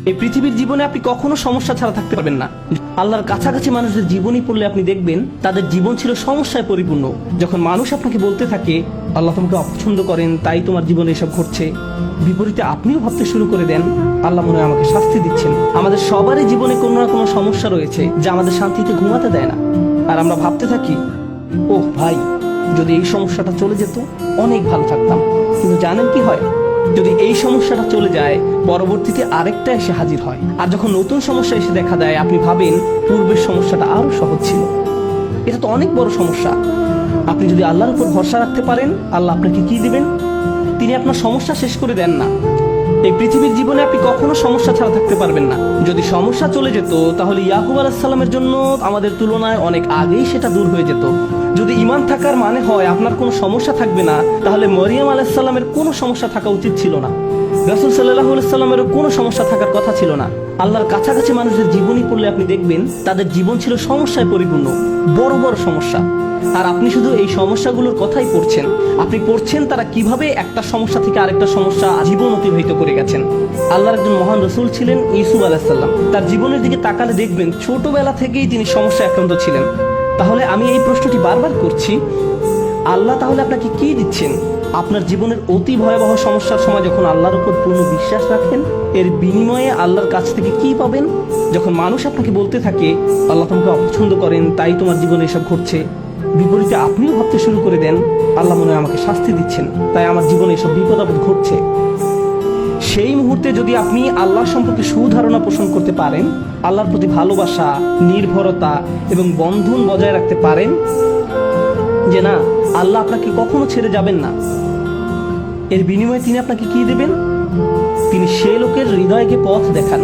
এই পৃথিবীর জীবনে আপনি কখনো সমস্যা ছাড়া থাকতে পারবেন না। আল্লাহর কাছাকাছি মানুষদের জীবনী পড়লে আপনি দেখবেন তাদের জীবন ছিল সমস্যায় পরিপূর্ণ। যখন মানুষ আপনাকে বলতে থাকে আল্লাহ তোমাকে অপছন্দ করেন, তাই তোমার জীবনে এসব ঘটছে, বিপরীতে আপনিও ভাবতে শুরু করে দেন আল্লাহ মনে হয় আমাকে শাস্তি দিচ্ছেন। আমাদের সবারই জীবনে কোনো না কোনো সমস্যা রয়েছে যা আমাদের শান্তিতে ঘুমাতে দেয় না। আর আমরা ভাবতে থাকি ওহ ভাই, যদি এই সমস্যাটা চলে যেত অনেক ভালো থাকতাম। কিন্তু জানেন কি হয়? যদি এই সমস্যাটা চলে যায় পরবর্তীতে আরেকটা এসে হাজির হয়। আর যখন নতুন সমস্যা এসে দেখা দেয় আপনি ভাবেন পূর্বের সমস্যাটা আরো সহজ ছিল। এটা তো অনেক বড় সমস্যা। আপনি যদি আল্লাহর উপর ভরসা রাখতে পারেন, আল্লাহ আপনাকে কি দিবেন? তিনি আপনার সমস্যা শেষ করে দেন না। এই পৃথিবীর জীবনে আপনি কখনো সমস্যা ছাড়া থাকতে পারবেন না। যদি সমস্যা চলে যেত তাহলে ইয়াকুব আলাইহিস সালামের জন্য আমাদের তুলনায় অনেক আগেই সেটা দূর হয়ে যেত। যদি ঈমান থাকার মানে হয় আপনার কোনো সমস্যা থাকবে না, তাহলে মরিয়ম আলাইহিস সালামের কোনো সমস্যা থাকা উচিত ছিল না। রাসূল সাল্লাল্লাহু আলাইহি সাল্লামেরও কোনো সমস্যা থাকার কথা ছিল না। আল্লাহর কাছাকাছি মানুষদের জীবনী পড়লে আপনি দেখবেন তাদের জীবন ছিল সমস্যায় পরিপূর্ণ, বড় বড় সমস্যা। আর আপনি শুধু এই সমস্যাগুলোর কথাই পড়ছেন। আপনি পড়ছেন তারা কিভাবে একটা সমস্যা থেকে আরেকটা সমস্যা জীবন অতিবাহিত করে গেছেন। আল্লাহর একজন মহান রাসূল ছিলেন ইউসুফ আলাইহিস সালাম। তার জীবনের দিকে তাকালে দেখবেন ছোটবেলা থেকেই তিনি সমস্যায় আক্রান্ত ছিলেন। তাহলে আমি এই প্রশ্নটি বারবার করছি, আল্লাহ তাহলে আপনাকে কি দিচ্ছেন? আপনার জীবনের অতি ভয়াবহ সমস্যার সময় যখন আল্লাহর উপর পূর্ণ বিশ্বাস রাখেন, এর বিনিময়ে আল্লাহর কাছ থেকে কি পাবেন? যখন মানুষ আপনাকে বলতে থাকে আল্লাহ তোমাকে অপছন্দ করেন, তাই তোমার জীবনে এসব ঘটছে, বিপরীতে আপনিও ভাবতে শুরু করে দেন আল্লাহ মনে হয় আমাকে শাস্তি দিচ্ছেন, তাই আমার জীবনে এসব বিপদ আপদ ঘটছে। সেই মুহূর্তে যদি আপনি আল্লাহ সম্পর্কে সুধারণা পোষণ করতে পারেন, আল্লাহর প্রতি ভালোবাসা, নির্ভরতা এবং বন্ধন বজায় রাখতে পারেন যে না, আল্লাহ আপনাকে কখনো ছেড়ে যাবেন না, এর বিনিময়ে তিনি আপনাকে কি দেবেন? তিনি সে লোকের হৃদয়কে পথ দেখান।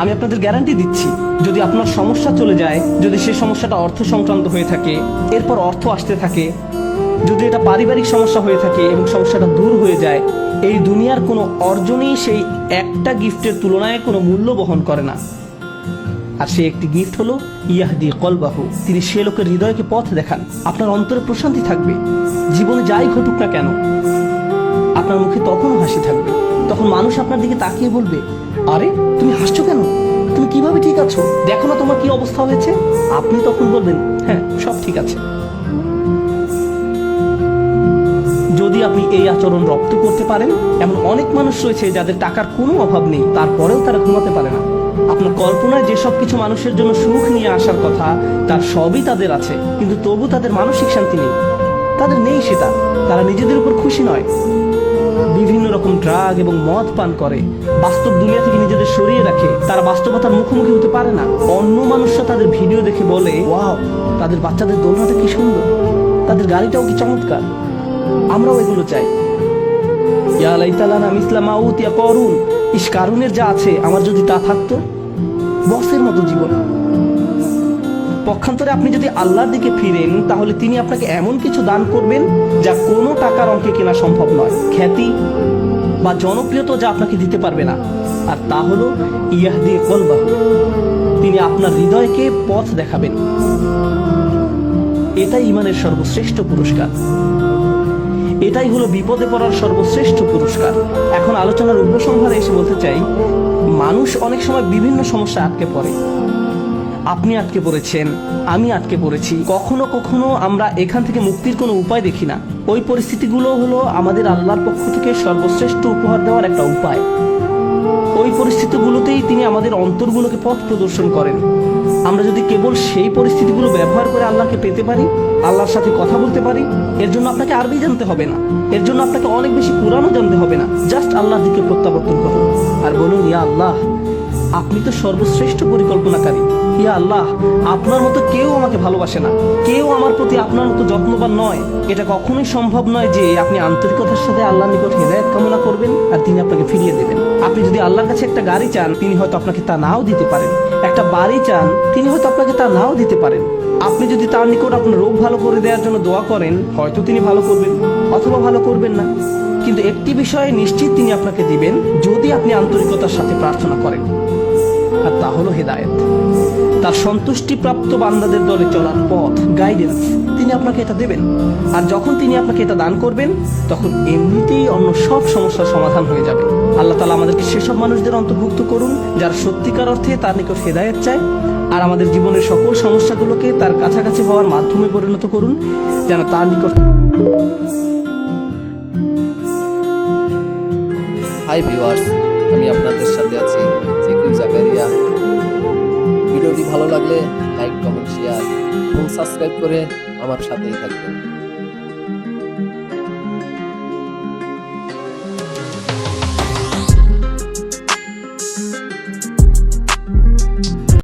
আমি আপনাদের গ্যারান্টি দিচ্ছি, যদি আপনার সমস্যা চলে যায়, যদি সে সমস্যাটা অর্থ সংক্রান্ত হয়ে থাকে, এরপর অর্থ আসতে থাকে, যদি এটা পারিবারিক সমস্যা হয়ে থাকে এবং সমস্যাটা দূর হয়ে যায়, এই দুনিয়ার কোনো অর্জনই সেই একটা গিফটের তুলনায় কোনো মূল্য বহন করে না। আর সে একটি গিফট হলো ইয়াহদি কলবাহু, তিনি সে লোকের হৃদয়কে পথ দেখান। আপনার অন্তরে প্রশান্তি থাকবে। জীবনে যাই ঘটুক না কেন আপনার মুখে তখনও হাসি থাকবে। তখন মানুষ আপনার দিকে তাকিয়ে বলবে, আরে তুমি হাসছো কেন? তুমি কিভাবে ঠিক আছো? দেখো না তোমার কি অবস্থা হয়েছে। আপনি তখন বলবেন হ্যাঁ, সব ঠিক আছে। যদি আপনি এই আচরণ রপ্ত করতে পারেন, এমন অনেক মানুষ রয়েছে যাদের টাকার কোনো অভাব নেই, তারপরেও তারা ঘুমাতে পারে না। আপনার কল্পনায় যেসব কিছু মানুষের জন্য সুখ নিয়ে আসার কথা তার সবই তাদের আছে, কিন্তু তবু তাদের মানসিক শান্তি নেই। তাদের নেই সেটা, তারা নিজেদের উপর খুশি নয়। বিভিন্ন রকম ড্রাগ এবং মদ পান করে, বাস্তব দুনিয়া থেকে নিজেদের সরিয়ে রাখে। তারা বাস্তবতার মুখোমুখি হতে পারে না। অন্য মানুষরা তাদের ভিডিও দেখে বলে ওয়াও, তাদের বাচ্চাদের দোলনাটা কি সুন্দর, তাদের গাড়িটাও কি চমৎকার, আমরাও এগুলো চাই। ইয়া লাইতালানা মিসলা মা উতিয়া করুন, ইস কারুনের যা আছে আমার যদি তা থাকতো। বসের মতো জীবন। পক্ষান্তরে আপনি যদি আল্লাহর দিকে ফিরেন, তাহলে তিনি আপনাকে এমন কিছু দান করবেন যা কোনো টাকার অঙ্কে কেনা সম্ভব নয়। খ্যাতি বা জনপ্রিয়তা যা আপনাকে দিতে পারবে না। আর তা হলো ইয়াহদি কলবাহু, তিনি আপনার হৃদয়কে পথ দেখাবেন। এটাই ঈমানের সর্বশ্রেষ্ঠ পুরস্কার। এটাই হলো বিপদে পড়ার সর্বশ্রেষ্ঠ পুরস্কার। এখন আলোচনার উপসংহারে এসে বলতে চাই, মানুষ অনেক সময় বিভিন্ন সমস্যা আটকে পড়ে। আপনি আটকে পড়েছেন, আমি আটকে পড়েছি। কখনো কখনো আমরা এখান থেকে মুক্তির কোনো উপায় দেখি না। ওই পরিস্থিতিগুলো হলো আমাদের আল্লাহর পক্ষ থেকে সর্বশ্রেষ্ঠ উপহার দেওয়ার একটা উপায়। ওই পরিস্থিতিগুলোতেই তিনি আমাদের অন্তরগুলোকে পথ প্রদর্শন করেন। আমরা যদি কেবল সেই পরিস্থিতিগুলো ব্যবহার করে আল্লাহকে পেতে পারি, আল্লাহর সাথে কথা বলতে পারি, এর জন্য আপনাকে আরবি জানতে হবে না, এর জন্য আপনাকে অনেক বেশি কুরআনও জানতে হবে না। জাস্ট আল্লাহর দিকে প্রত্যাবর্তন করুন আর বলুন, ইয়া আল্লাহ, আপনি তো সর্বশ্রেষ্ঠ পরিকল্পনাকারী। ইয়া আল্লাহ, আপনার মতো কেউ আমাকে ভালোবাসে না, কেউ আমার প্রতি আপনার মতো যত্নবান নয়। এটা কখনোই সম্ভব নয় যে আপনি আন্তরিকতার সাথে আল্লাহর নিকট হিদায়াত কামনা করবেন আর তিনি আপনাকে ফিরিয়ে দেবেন। আপনি যদি আল্লাহর কাছে একটা গাড়ি চান, তিনি হয়তো আপনাকে তা নাও দিতে পারেন। একটা বাড়ি চান, তিনি হয়তো আপনাকে তা নাও দিতে পারেন। আপনি যদি তার নিকট আপনার রোগ ভালো করে দেওয়ার জন্য দোয়া করেন, হয়তো তিনি ভালো করবেন অথবা ভালো করবেন না। কিন্তু একটি বিষয়ে নিশ্চিত তিনি আপনাকে দিবেন, যদি আপনি আন্তরিকতার সাথে প্রার্থনা করেন। আর তা হলো হেদায়েত। তার সন্তুষ্টিপ্রাপ্ত বান্দাদের দলে চলার পথ, গাইডেন্স, তিনি আপনাকে এটা দেবেন। আর যখন তিনি আপনাকে এটা দান করবেন, তখন এমনিতেই অন্য সব সমস্যার সমাধান হয়ে যাবে। আল্লাহ তাআলা আমাদেরকে সেসব মানুষদের অন্তর্ভুক্ত করুন যারা সত্যিকার অর্থে তার নিকট হেদায়েত চায়, আর আমাদের জীবনের সকল সমস্যাগুলোকে তার কাছাকাছি হওয়ার মাধ্যমে পরিণত করুন, যেন তার নিকট। হাই ভিউয়ার্স, আমি আপনাদের সাথে আছি জিকির জাকারিয়া। ভিডিওটি ভালো লাগলে লাইক, কমেন্ট, শেয়ার এবং সাবস্ক্রাইব করে আমার সাথেই থাকবেন।